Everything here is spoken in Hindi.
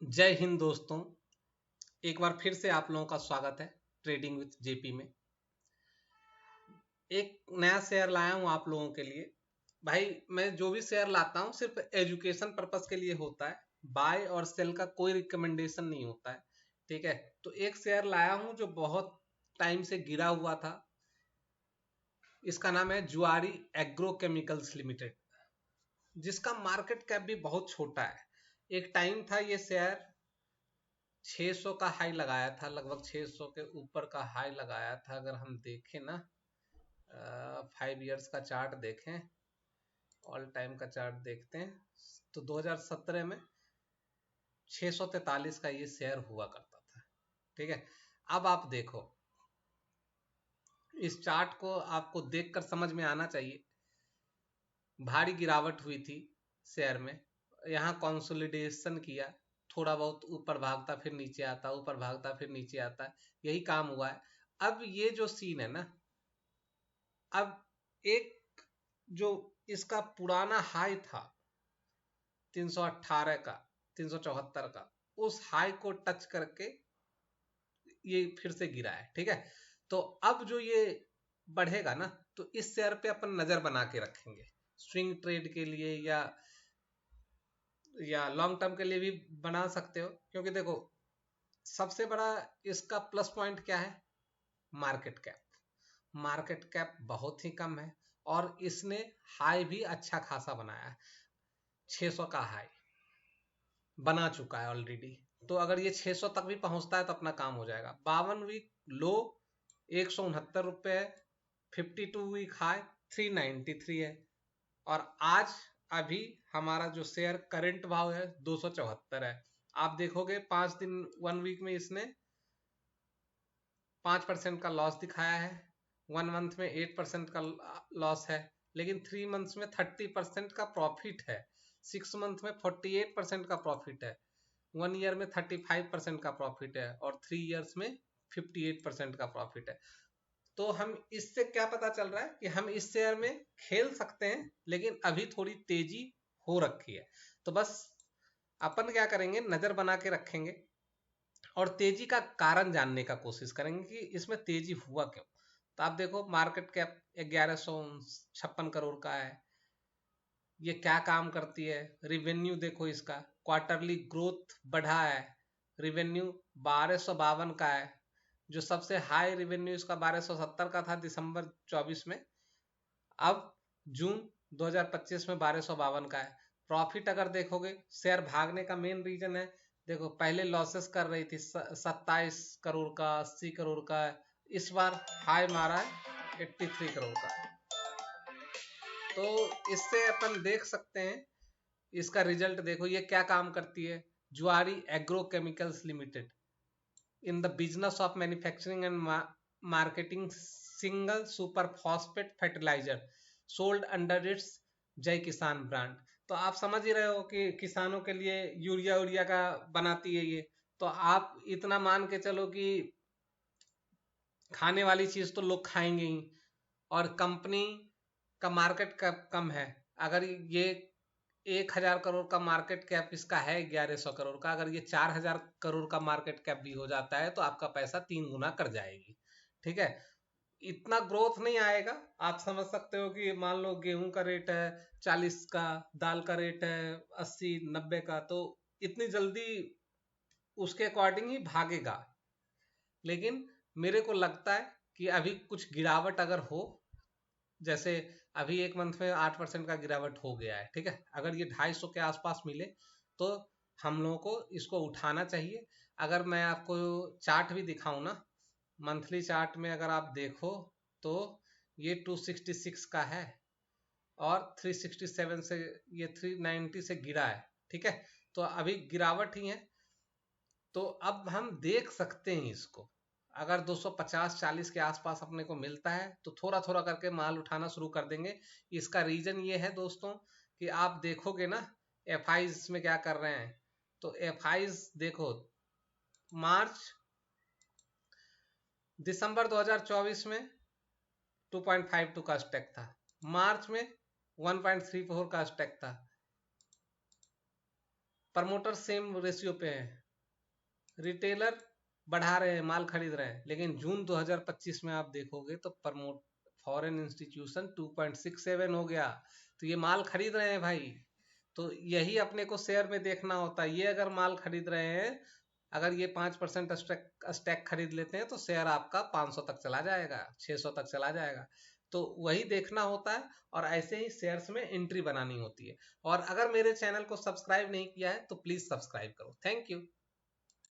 जय हिंद दोस्तों। एक बार फिर से आप लोगों का स्वागत है ट्रेडिंग विथ जेपी में। एक नया शेयर लाया हूं आप लोगों के लिए। भाई मैं जो भी शेयर लाता हूं सिर्फ एजुकेशन पर्पस के लिए होता है। बाय और सेल का कोई रिकमेंडेशन नहीं होता है। ठीक है, तो एक शेयर लाया हूं जो बहुत टाइम से गिरा हुआ था। इसका नाम है जुआरी एग्रो केमिकल्स लिमिटेड, जिसका मार्केट कैप भी बहुत छोटा है। एक टाइम था ये शेयर 600 का हाई लगाया था, लगभग 600 के ऊपर का हाई लगाया था। अगर हम देखें ना, 5 इयर्स का चार्ट देखें, ऑल टाइम का चार्ट देखते हैं, तो 2017 में 643 का ये शेयर हुआ करता था। ठीक है, अब आप देखो, इस चार्ट को आपको देखकर समझ में आना चाहिए। भारी गिरावट हुई थी शेयर में, यहाँ कंसोलिडेशन किया, थोड़ा बहुत ऊपर भागता फिर नीचे आता, ऊपर भागता फिर नीचे आता, यही काम हुआ है। अब ये जो सीन है ना, अब एक जो इसका पुराना हाई था 318 का, 374 का, उस हाई को टच करके ये फिर से गिरा है। ठीक है, तो अब जो ये बढ़ेगा ना, तो इस शेयर पे अपन नजर बना के रखेंगे स्विंग ट्रेड के लिए, या लॉन्ग टर्म के लिए भी बना सकते हो। क्योंकि देखो, सबसे बड़ा इसका प्लस पॉइंट क्या है? Market cap. मार्केट कैप बहुत ही कम है और इसने हाई भी अच्छा खासा बनाया है। 600 का हाई बना चुका है ऑलरेडी। तो अगर ये 600 तक भी पहुंचता है तो अपना काम हो जाएगा। 52 वीक लो 169 रुपये है, 52 वीक हाई 393 है, और आज अभी हमारा जो शेयर करंट भाव है 274 है। आप देखोगे 5 दिन 1 वीक में इसने 5% का लॉस दिखाया है, 1 मंथ में 8% का लॉस है, लेकिन 3 मंथ्स में 30% का प्रॉफिट है, 6 मंथ में 48% का प्रॉफिट है, 1 ईयर में 35% का प्रॉफिट है, और 3 इयर्स में 58% का प्रॉफिट है। तो हम इससे क्या पता चल रहा है कि हम इस शेयर में खेल सकते हैं, लेकिन अभी थोड़ी तेजी हो रखी है। तो बस अपन क्या करेंगे, नजर बना के रखेंगे और तेजी का कारण जानने का कोशिश करेंगे कि इसमें तेजी हुआ क्यों। तो आप देखो, मार्केट कैप 1156 करोड़ का है। ये क्या काम करती है? रिवेन्यू देखो, इसका क्वार्टरली ग्रोथ बढ़ा है, रिवेन्यू 1252 का है। जो सबसे हाई रिवेन्यू इसका 1270 का था दिसंबर 24 में, अब जून 2025 में 1252 का है। प्रॉफिट अगर देखोगे, शेयर भागने का मेन रीजन है, देखो पहले लॉसेस कर रही थी 27 करोड़ का, 80 करोड़ का, इस बार हाई मारा है 83 करोड़ का। तो इससे अपन देख सकते हैं, इसका रिजल्ट देखो ये क्या काम करती है। जुआरी agro chemicals limited in the business of manufacturing and marketing single super phosphate fertilizer sold under its जय किसान ब्रांड। तो आप समझ ही रहे हो कि किसानों के लिए यूरिया उरिया का बनाती है ये। तो आप इतना मान के चलो कि खाने वाली चीज तो लोग खाएंगे ही, और कंपनी का मार्केट कैप कम है। अगर ये 1000 करोड़ का मार्केट कैप इसका है, 1100 करोड़ का, अगर ये 4000 करोड़ का मार्केट कैप भी हो जाता है तो आपका पैसा 3 गुना कर जाएगी। ठीक है, इतना ग्रोथ नहीं आएगा। आप समझ सकते हो कि मान लो गेहूं का रेट है 40 का, दाल का रेट है 80-90 का, तो इतनी जल्दी उसके अकॉर्डिंग ही भागेगा। लेकिन मेरे को लगता है कि अभी कुछ गिरावट अगर हो, जैसे अभी 1 मंथ में 8% का गिरावट हो गया है। ठीक है, अगर ये 250 के आसपास मिले तो हम लोगों को इसको उठाना चाहिए। अगर मैं आपको चार्ट भी दिखाऊं ना, मंथली चार्ट में अगर आप देखो तो ये 266 का है और 367 से, ये 390 से गिरा है। ठीक है, तो अभी गिरावट ही है। तो अब हम देख सकते हैं इसको, अगर 250-40 के आसपास अपने को मिलता है तो थोड़ा थोड़ा करके माल उठाना शुरू कर देंगे। इसका रीजन ये है दोस्तों कि आप देखोगे ना एफ में क्या कर रहे हैं। तो एफ देखो, मार्च दिसंबर 2024 में 2.52 का स्टेक था, मार्च में 1.34 का स्टेक था, प्रमोटर सेम रेशियो पे है, रिटेलर बढ़ा रहे हैं, माल खरीद रहे हैं, लेकिन जून 2025 में आप देखोगे तो प्रमोट फॉरेन इंस्टीट्यूशन 2.67 हो गया। तो ये माल खरीद रहे हैं भाई। तो यही अपने को शेयर में देखना होता है। ये अगर माल खरीद रहे हैं, अगर ये 5% स्टैक खरीद लेते हैं तो शेयर आपका 500 तक चला जाएगा, 600 तक चला जाएगा। तो वही देखना होता है और ऐसे ही शेयर्स में एंट्री बनानी होती है। और अगर मेरे चैनल को सब्सक्राइब नहीं किया है तो प्लीज सब्सक्राइब करो। Thank you.